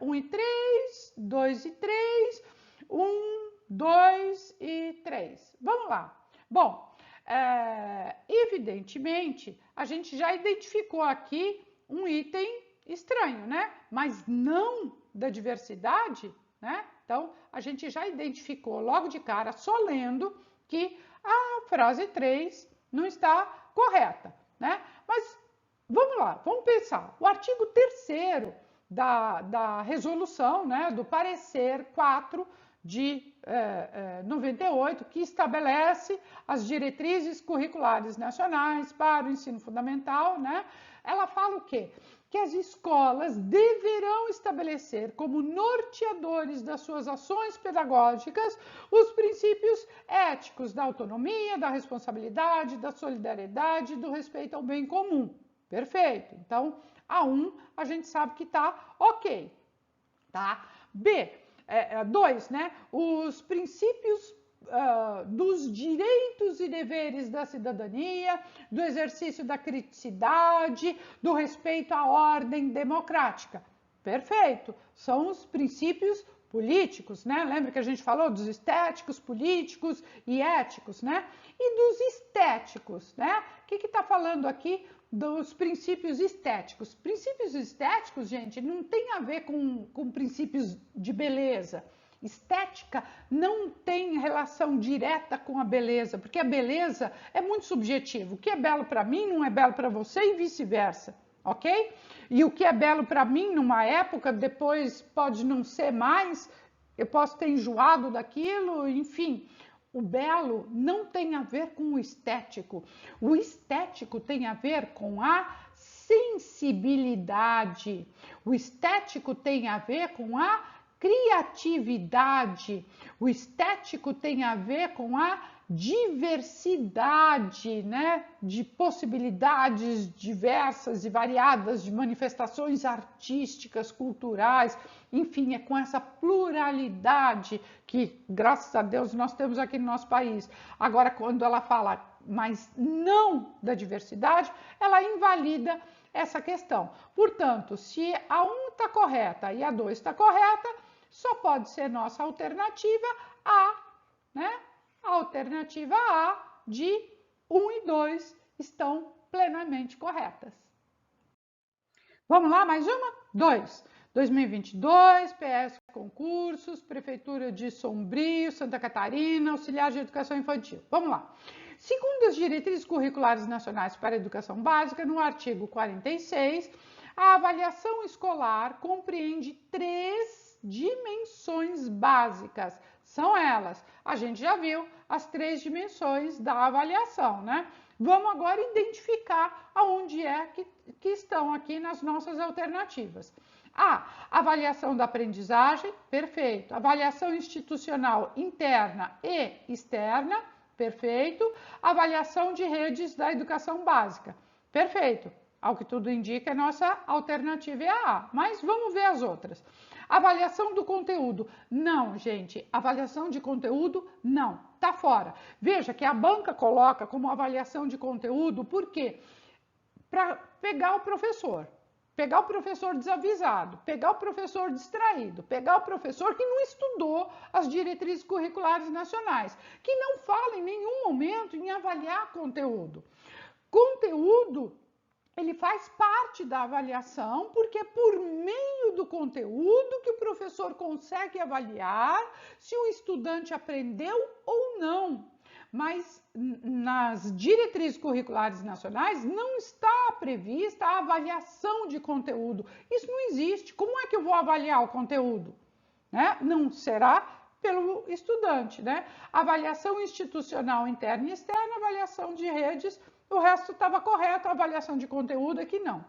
1 e 3, 2 e 3, 1, 2 e 3. Vamos lá. Bom, evidentemente, a gente já identificou aqui um item estranho, né? Mas não da diversidade, né? Então, a gente já identificou logo de cara, só lendo, que a frase 3 não está correta, né? Mas vamos lá, vamos pensar. O artigo 3º da resolução, né, do parecer 4 de 98, que estabelece as diretrizes curriculares nacionais para o ensino fundamental, né? Ela fala o quê? Que as escolas deverão estabelecer como norteadores das suas ações pedagógicas os princípios éticos da autonomia, da responsabilidade, da solidariedade e do respeito ao bem comum. Perfeito. Então, A1 a gente sabe que está ok. Tá? B, 2, né? Os princípios dos direitos e deveres da cidadania, do exercício da criticidade, do respeito à ordem democrática. Perfeito. São os princípios políticos, né? Lembra que a gente falou dos estéticos, políticos e éticos, né? E dos estéticos, né? O que está falando aqui dos princípios estéticos? Princípios estéticos, gente, não tem a ver com princípios de beleza. Estética não tem relação direta com a beleza, porque a beleza é muito subjetivo. O que é belo para mim não é belo para você e vice-versa, ok? E o que é belo para mim numa época, depois pode não ser mais, eu posso ter enjoado daquilo, enfim. O belo não tem a ver com o estético. O estético tem a ver com a sensibilidade. O estético tem a ver com a criatividade. O estético tem a ver com a diversidade, né, de possibilidades diversas e variadas de manifestações artísticas, culturais, enfim, é com essa pluralidade que, graças a Deus, nós temos aqui no nosso país. Agora, quando ela fala, mas não da diversidade, ela invalida essa questão. Portanto, se a 1 está correta e a 2 está correta, só pode ser nossa alternativa A, né? A alternativa A de 1 e 2 estão plenamente corretas. Vamos lá, mais uma? 2. 2022, PS Concursos, Prefeitura de Sombrio, Santa Catarina, Auxiliar de Educação Infantil. Vamos lá. Segundo as diretrizes curriculares nacionais para a educação básica, no artigo 46, a avaliação escolar compreende 3 dimensões básicas. São elas. A gente já viu as 3 dimensões da avaliação, né? Vamos agora identificar aonde é que estão aqui nas nossas alternativas. A, avaliação da aprendizagem, perfeito. Avaliação institucional interna e externa, perfeito. Avaliação de redes da educação básica, perfeito. Ao que tudo indica, a nossa alternativa é a A. Mas vamos ver as outras. Avaliação do conteúdo. Não, gente. Avaliação de conteúdo, não. Tá fora. Veja que a banca coloca como avaliação de conteúdo, por quê? Para pegar o professor. Pegar o professor desavisado, pegar o professor distraído, pegar o professor que não estudou as diretrizes curriculares nacionais, que não fala em nenhum momento em avaliar conteúdo. Conteúdo, ele faz parte da avaliação, porque é por meio do conteúdo que o professor consegue avaliar se o estudante aprendeu ou não. Mas nas diretrizes curriculares nacionais não está prevista a avaliação de conteúdo. Isso não existe. Como é que eu vou avaliar o conteúdo? Né? Não será pelo estudante, né? Avaliação institucional interna e externa, avaliação de redes, o resto estava correto, a avaliação de conteúdo aqui não.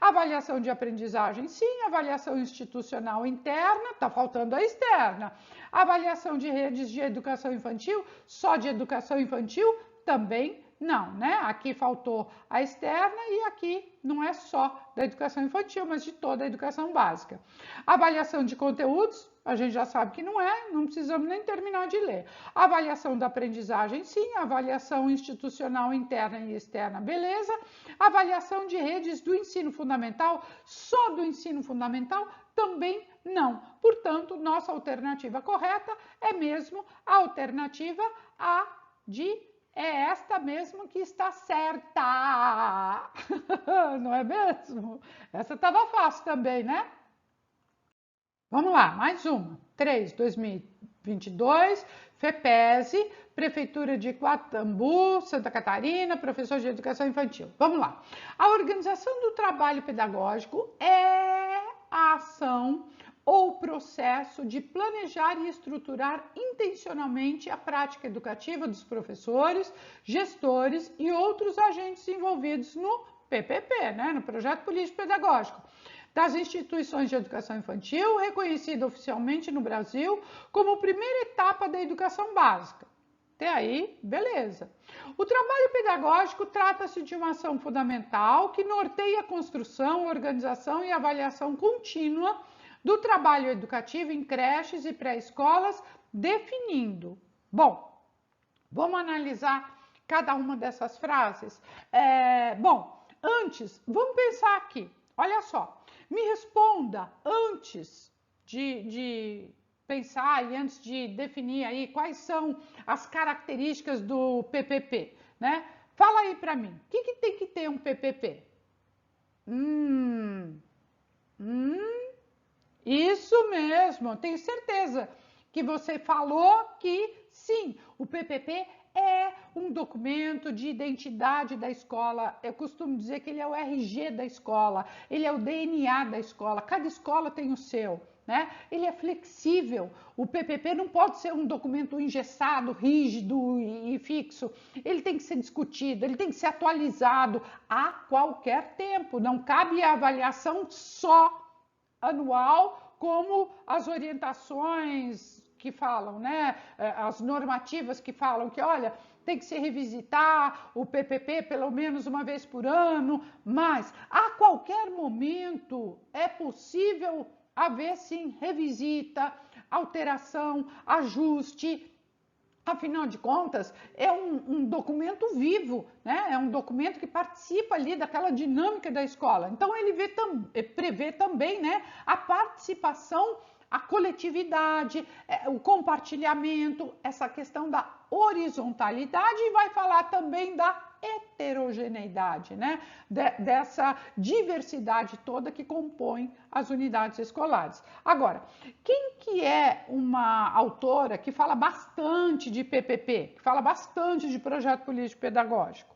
Avaliação de aprendizagem, sim. Avaliação institucional interna, está faltando a externa. Avaliação de redes de educação infantil, só de educação infantil, também não, né? Aqui faltou a externa e aqui não é só da educação infantil, mas de toda a educação básica. Avaliação de conteúdos, a gente já sabe que não é, não precisamos nem terminar de ler. Avaliação da aprendizagem, sim. Avaliação institucional interna e externa, beleza. Avaliação de redes do ensino fundamental, só do ensino fundamental, também não. Portanto, nossa alternativa correta é mesmo a alternativa A é esta mesmo que está certa. Não é mesmo? Essa estava fácil também, né? Vamos lá, mais uma. 3, 2022, FEPESE, Prefeitura de Iguatambu, Santa Catarina, professor de educação infantil. Vamos lá. A organização do trabalho pedagógico é a ação ou processo de planejar e estruturar intencionalmente a prática educativa dos professores, gestores e outros agentes envolvidos no PPP, né, no Projeto Político Pedagógico, das instituições de educação infantil, reconhecida oficialmente no Brasil como primeira etapa da educação básica. Até aí, beleza. O trabalho pedagógico trata-se de uma ação fundamental que norteia a construção, organização e avaliação contínua do trabalho educativo em creches e pré-escolas, definindo. Bom, vamos analisar cada uma dessas frases? Antes, vamos pensar aqui. Olha só, me responda antes de pensar e antes de definir aí quais são as características do PPP, né? Fala aí para mim, o que tem que ter um PPP? Isso mesmo, tenho certeza que você falou que sim, o PPP é um documento de identidade da escola. Eu costumo dizer que ele é o RG da escola, ele é o DNA da escola, cada escola tem o seu, né? Ele é flexível, o PPP não pode ser um documento engessado, rígido e fixo, ele tem que ser discutido, ele tem que ser atualizado a qualquer tempo, não cabe a avaliação só anual, como as orientações que falam, né? As normativas que falam que, olha, tem que se revisitar o PPP pelo menos uma vez por ano, mas a qualquer momento é possível haver, sim, revisita, alteração, ajuste. Afinal de contas, é um documento vivo, né? É um documento que participa ali daquela dinâmica da escola. Então, ele prevê também, né, a participação, a coletividade, o compartilhamento, essa questão da horizontalidade e vai falar também da heterogeneidade, né? Dessa diversidade toda que compõe as unidades escolares. Agora, quem que é uma autora que fala bastante de PPP, que fala bastante de projeto político pedagógico?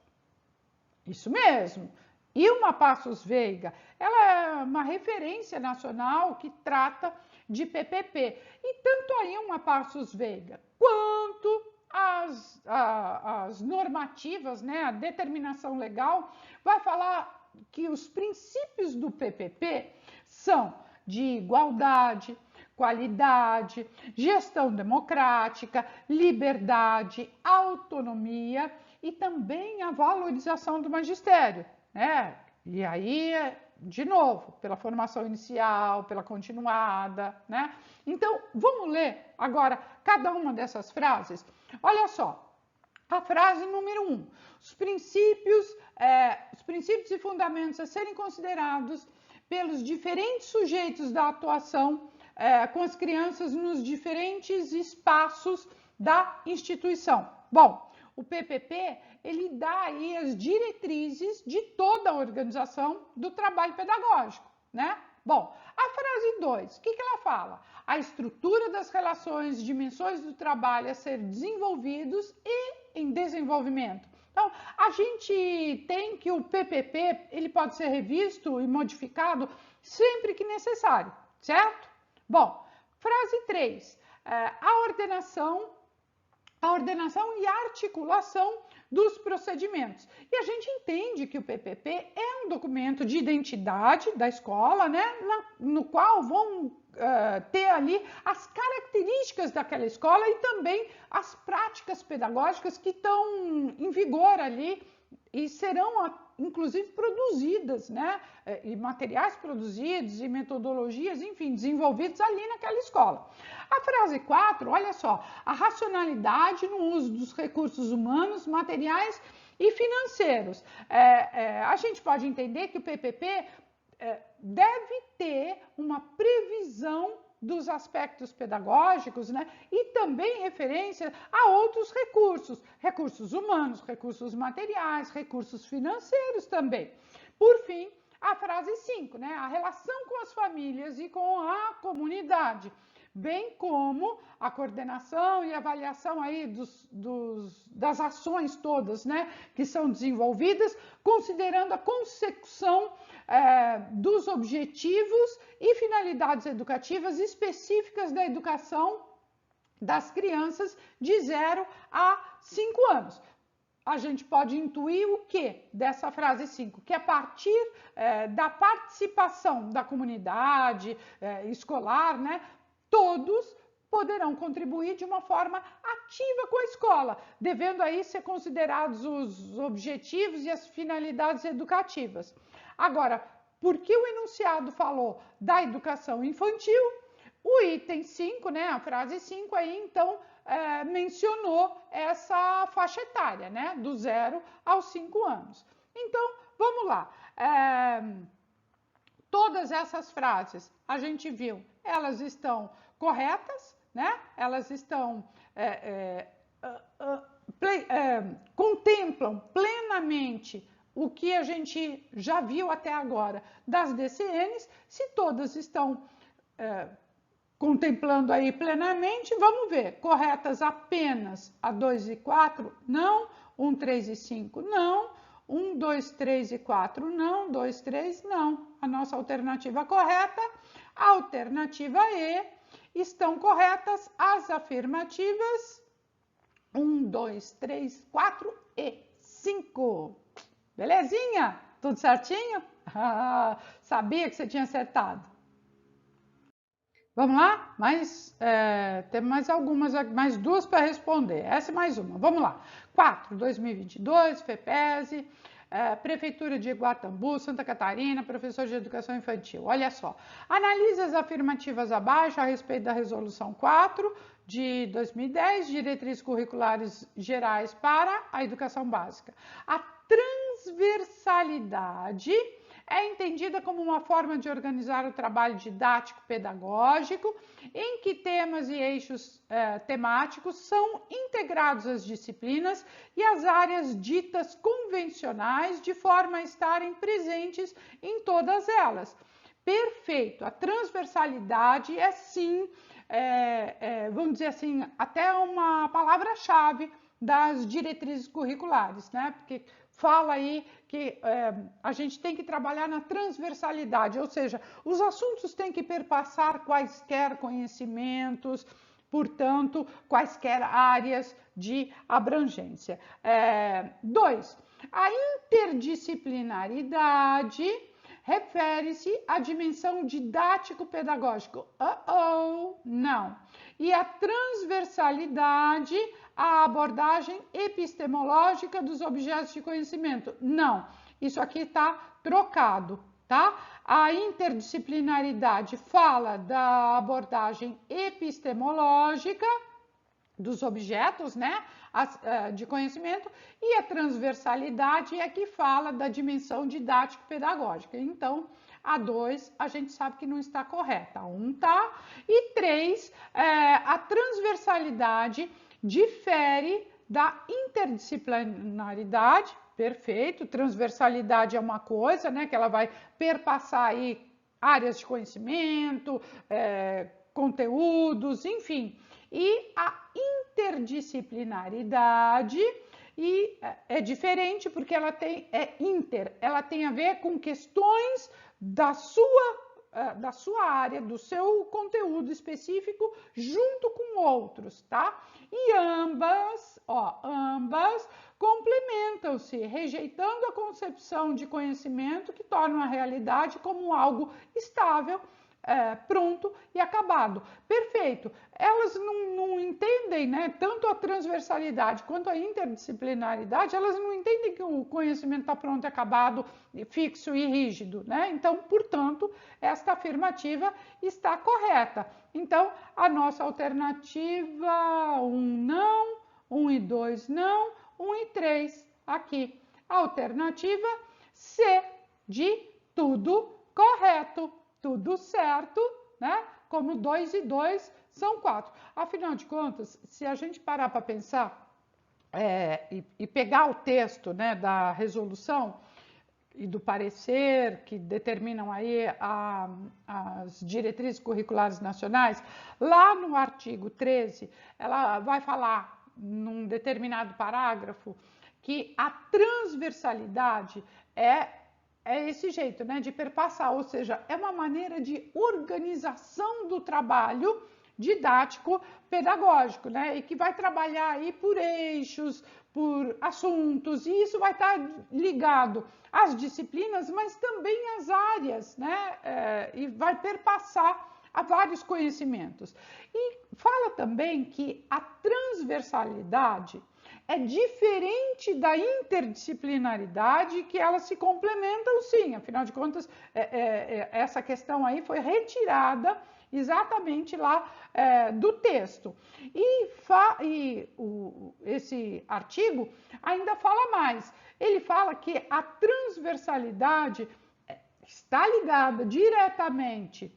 Isso mesmo. Ilma Passos Veiga, ela é uma referência nacional que trata de PPP. E tanto a Ilma Passos Veiga quanto as normativas, né, a determinação legal, vai falar que os princípios do PPP são de igualdade, qualidade, gestão democrática, liberdade, autonomia e também a valorização do magistério, né? E aí, de novo, pela formação inicial, pela continuada, né? Então, vamos ler agora cada uma dessas frases? Olha só, a frase número 1. Os princípios e fundamentos a serem considerados pelos diferentes sujeitos da atuação com as crianças nos diferentes espaços da instituição. Bom, o PPP, ele dá aí as diretrizes de toda a organização do trabalho pedagógico, né? Bom, a frase 2, o que ela fala? A estrutura das relações, dimensões do trabalho a ser desenvolvidos e em desenvolvimento. Então, a gente tem que o PPP, ele pode ser revisto e modificado sempre que necessário, certo? Bom, frase 3, a ordenação e a articulação dos procedimentos. E a gente entende que o PPP é um documento de identidade da escola, né, no qual vão ter ali as características daquela escola e também as práticas pedagógicas que estão em vigor ali e serão, inclusive, produzidas, né, e materiais produzidos e metodologias, enfim, desenvolvidos ali naquela escola. A frase 4, olha só, a racionalidade no uso dos recursos humanos, materiais e financeiros. A gente pode entender que o PPP deve ter uma previsão dos aspectos pedagógicos, né? E também referência a outros recursos, recursos humanos, recursos materiais, recursos financeiros também. Por fim, a frase 5, né? A relação com as famílias e com a comunidade. bem como a coordenação e avaliação aí das ações todas, né, que são desenvolvidas, considerando a consecução dos objetivos e finalidades educativas específicas da educação das crianças de 0 a 5 anos. A gente pode intuir o que dessa frase 5? Que a partir da participação da comunidade escolar, né, todos poderão contribuir de uma forma ativa com a escola, devendo aí ser considerados os objetivos e as finalidades educativas. Agora, por que o enunciado falou da educação infantil? O item 5, né, a frase 5 aí, então, mencionou essa faixa etária, né, do 0 aos 5 anos. Então, vamos lá. Todas essas frases, a gente viu, elas estão corretas, né? Elas estão contemplam plenamente o que a gente já viu até agora das DCNs. Se todas estão contemplando aí plenamente, vamos ver, corretas apenas a 2 e 4, não, 1, 3 e 5, não, 1, 2, 3 e 4, não, 2, 3, não. A nossa alternativa correta, a alternativa E, estão corretas as afirmativas 1, 2, 3, 4 e 5. Belezinha? Tudo certinho? Sabia que você tinha acertado. Vamos lá? Temos mais algumas, mais duas para responder. Essa e mais uma. Vamos lá. 4, 2022, FEPESE, Prefeitura de Iguatambu, Santa Catarina, professor de educação infantil. Olha só. Analise as afirmativas abaixo a respeito da resolução 4 de 2010, diretrizes curriculares gerais para a educação básica. A transversalidade é entendida como uma forma de organizar o trabalho didático-pedagógico, em que temas e eixos temáticos são integrados às disciplinas e às áreas ditas convencionais, de forma a estarem presentes em todas elas. Perfeito, a transversalidade é sim, vamos dizer assim, até uma palavra-chave das diretrizes curriculares, né? Porque fala aí que a gente tem que trabalhar na transversalidade, ou seja, os assuntos têm que perpassar quaisquer conhecimentos, portanto, quaisquer áreas de abrangência. 2. A interdisciplinaridade refere-se à dimensão didático-pedagógico. Não. E a transversalidade, a abordagem epistemológica dos objetos de conhecimento. Não. Isso aqui está trocado, tá? A interdisciplinaridade fala da abordagem epistemológica dos objetos, né, de conhecimento, e a transversalidade é que fala da dimensão didático-pedagógica. Então, a 2 a gente sabe que não está correta, a 1 tá, e 3, a transversalidade difere da interdisciplinaridade. Perfeito, transversalidade é uma coisa, né, que ela vai perpassar aí áreas de conhecimento, conteúdos, enfim. E a interdisciplinaridade é diferente porque ela ela tem a ver com questões da sua área, do seu conteúdo específico, junto com outros, tá? E ambas complementam-se, rejeitando a concepção de conhecimento que torna a realidade como algo estável, pronto e acabado. Perfeito. Elas não entendem, né, tanto a transversalidade quanto a interdisciplinaridade, elas não entendem que o conhecimento está pronto e acabado, fixo e rígido, né? Então, portanto, esta afirmativa está correta. Então, a nossa alternativa 1 não, 1 e 2 não, 1 e 3 aqui. Alternativa C, de tudo correto. Tudo certo, né? Como 2 e 2 são 4. Afinal de contas, se a gente parar para pensar e pegar o texto, né, da resolução, e do parecer que determinam aí as diretrizes curriculares nacionais, lá no artigo 13, ela vai falar num determinado parágrafo que a transversalidade é esse jeito, né, de perpassar, ou seja, é uma maneira de organização do trabalho didático pedagógico, né, e que vai trabalhar aí por eixos, por assuntos, e isso vai estar ligado às disciplinas, mas também às áreas, né, e vai perpassar a vários conhecimentos. E fala também que a transversalidade é diferente da interdisciplinaridade, que elas se complementam sim, afinal de contas, essa questão aí foi retirada exatamente lá do texto. Esse artigo ainda fala mais, ele fala que a transversalidade está ligada diretamente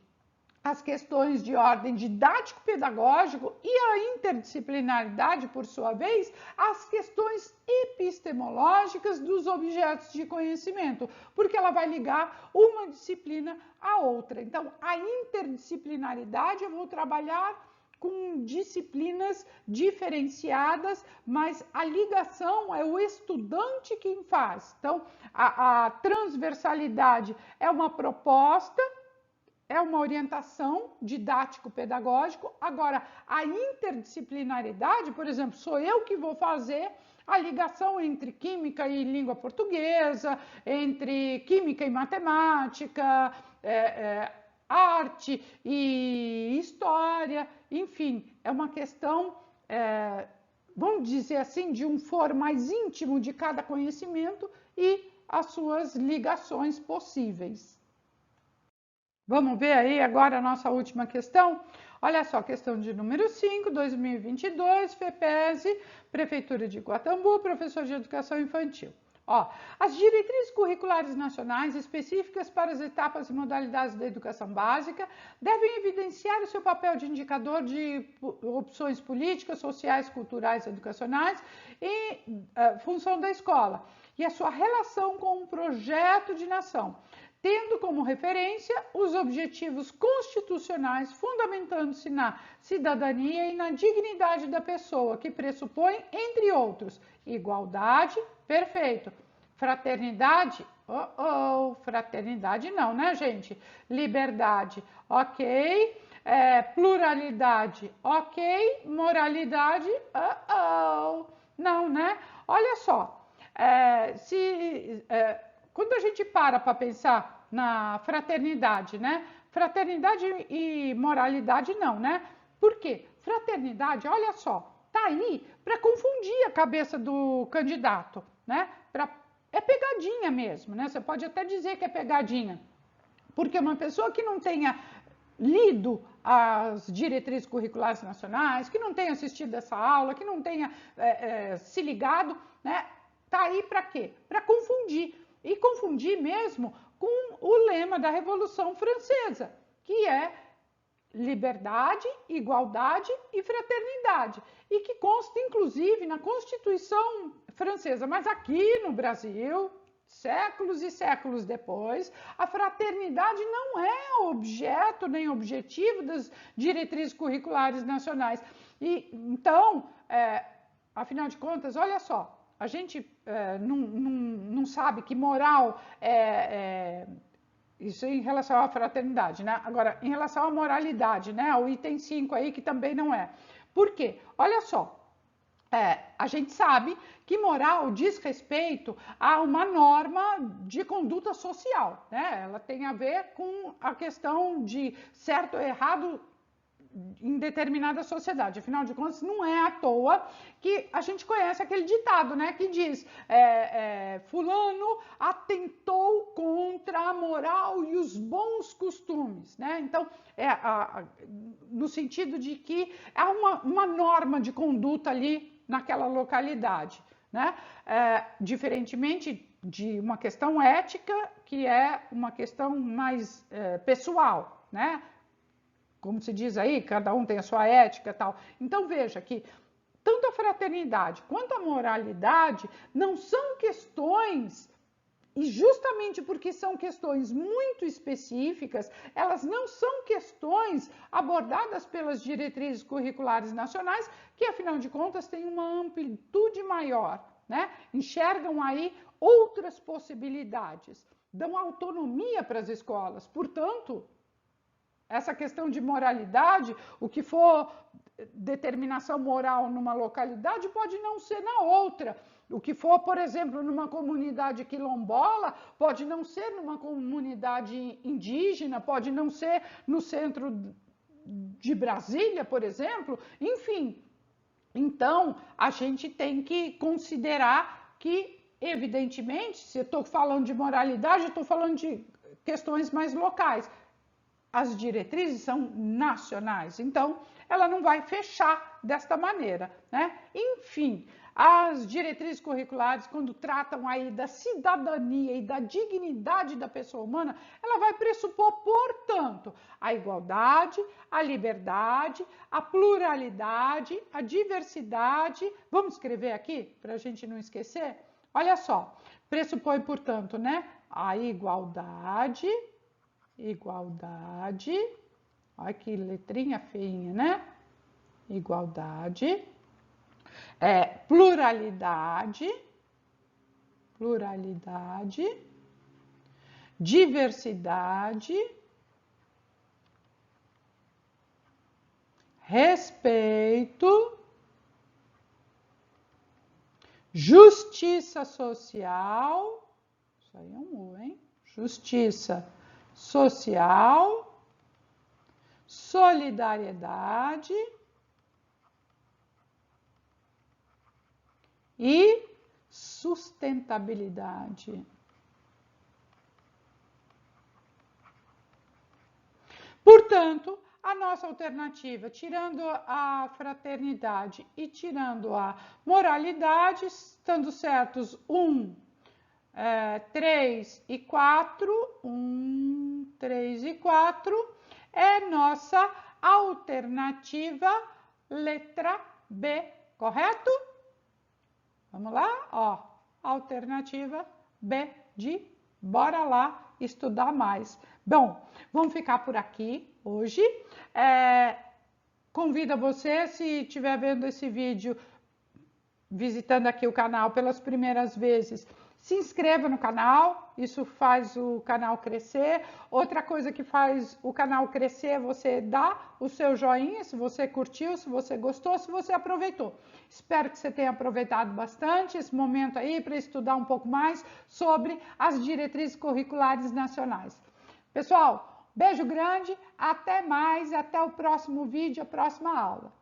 as questões de ordem didático-pedagógico e a interdisciplinaridade, por sua vez, as questões epistemológicas dos objetos de conhecimento, porque ela vai ligar uma disciplina à outra. Então, a interdisciplinaridade eu vou trabalhar com disciplinas diferenciadas, mas a ligação é o estudante quem faz. Então, a transversalidade é uma proposta, é uma orientação didático-pedagógico. Agora, a interdisciplinaridade, por exemplo, sou eu que vou fazer a ligação entre química e língua portuguesa, entre química e matemática, arte e história, enfim, é uma questão, vamos dizer assim, de um foro mais íntimo de cada conhecimento e as suas ligações possíveis. Vamos ver aí agora a nossa última questão? Olha só, questão de número 5, 2022, FEPESE, Prefeitura de Guatambu, professor de Educação Infantil. Ó, as diretrizes curriculares nacionais específicas para as etapas e modalidades da educação básica devem evidenciar o seu papel de indicador de opções políticas, sociais, culturais e educacionais em função da escola e a sua relação com um projeto de nação, tendo como referência os objetivos constitucionais, fundamentando-se na cidadania e na dignidade da pessoa, que pressupõe, entre outros, igualdade, perfeito, fraternidade, fraternidade não, né, gente? Liberdade, ok, pluralidade, ok, moralidade, não, né? Olha só, quando a gente para pensar na fraternidade, né? Fraternidade e moralidade não, né? Por quê? Fraternidade, olha só, tá aí para confundir a cabeça do candidato, né? É pegadinha mesmo, né? Você pode até dizer que é pegadinha, porque uma pessoa que não tenha lido as diretrizes curriculares nacionais, que não tenha assistido essa aula, que não tenha se ligado, né? Tá aí para quê? Para confundir. E confundir mesmo com o lema da Revolução Francesa, que é liberdade, igualdade e fraternidade, e que consta inclusive na Constituição Francesa. Mas aqui no Brasil, séculos e séculos depois, a fraternidade não é objeto nem objetivo das diretrizes curriculares nacionais. E então, afinal de contas, olha só, a gente não sabe que moral isso em relação à fraternidade, né? Agora, em relação à moralidade, né? O item 5 aí, que também não é. Por quê? Olha só, a gente sabe que moral diz respeito a uma norma de conduta social, né? Ela tem a ver com a questão de certo ou errado em determinada sociedade. Afinal de contas, não é à toa que a gente conhece aquele ditado, né, que diz fulano atentou contra a moral e os bons costumes, né? Então, no sentido de que há uma norma de conduta ali naquela localidade, né? Diferentemente de uma questão ética, que é uma questão mais pessoal, né? Como se diz aí, cada um tem a sua ética e tal. Então, veja que tanto a fraternidade quanto a moralidade não são questões E justamente porque são questões muito específicas, elas não são questões abordadas pelas diretrizes curriculares nacionais, que afinal de contas têm uma amplitude maior, né? Enxergam aí outras possibilidades, dão autonomia para as escolas. Portanto, essa questão de moralidade, o que for determinação moral numa localidade pode não ser na outra. O que for, por exemplo, numa comunidade quilombola, pode não ser numa comunidade indígena, pode não ser no centro de Brasília, por exemplo. Enfim, então a gente tem que considerar que, evidentemente, se eu estou falando de moralidade, eu estou falando de questões mais locais. As diretrizes são nacionais, então ela não vai fechar desta maneira, né? Enfim, as diretrizes curriculares, quando tratam aí da cidadania e da dignidade da pessoa humana, ela vai pressupor, portanto, a igualdade, a liberdade, a pluralidade, a diversidade. Vamos escrever aqui para a gente não esquecer? Olha só, pressupõe, portanto, né? A igualdade. Olha que letrinha feinha, né? Igualdade, pluralidade, diversidade, respeito, justiça social, isso aí é um U, hein? Justiça social, solidariedade e sustentabilidade. Portanto, a nossa alternativa, tirando a fraternidade e tirando a moralidade, estando certos 3 e 4, 3 e 4, é nossa alternativa letra B, correto? Vamos lá, ó, alternativa B de bora lá estudar mais. Bom, vamos ficar por aqui hoje. Convido você, se estiver vendo esse vídeo, visitando aqui o canal pelas primeiras vezes, se inscreva no canal, isso faz o canal crescer. Outra coisa que faz o canal crescer é você dar o seu joinha, se você curtiu, se você gostou, se você aproveitou. Espero que você tenha aproveitado bastante esse momento aí para estudar um pouco mais sobre as diretrizes curriculares nacionais. Pessoal, beijo grande, até mais, até o próximo vídeo, a próxima aula.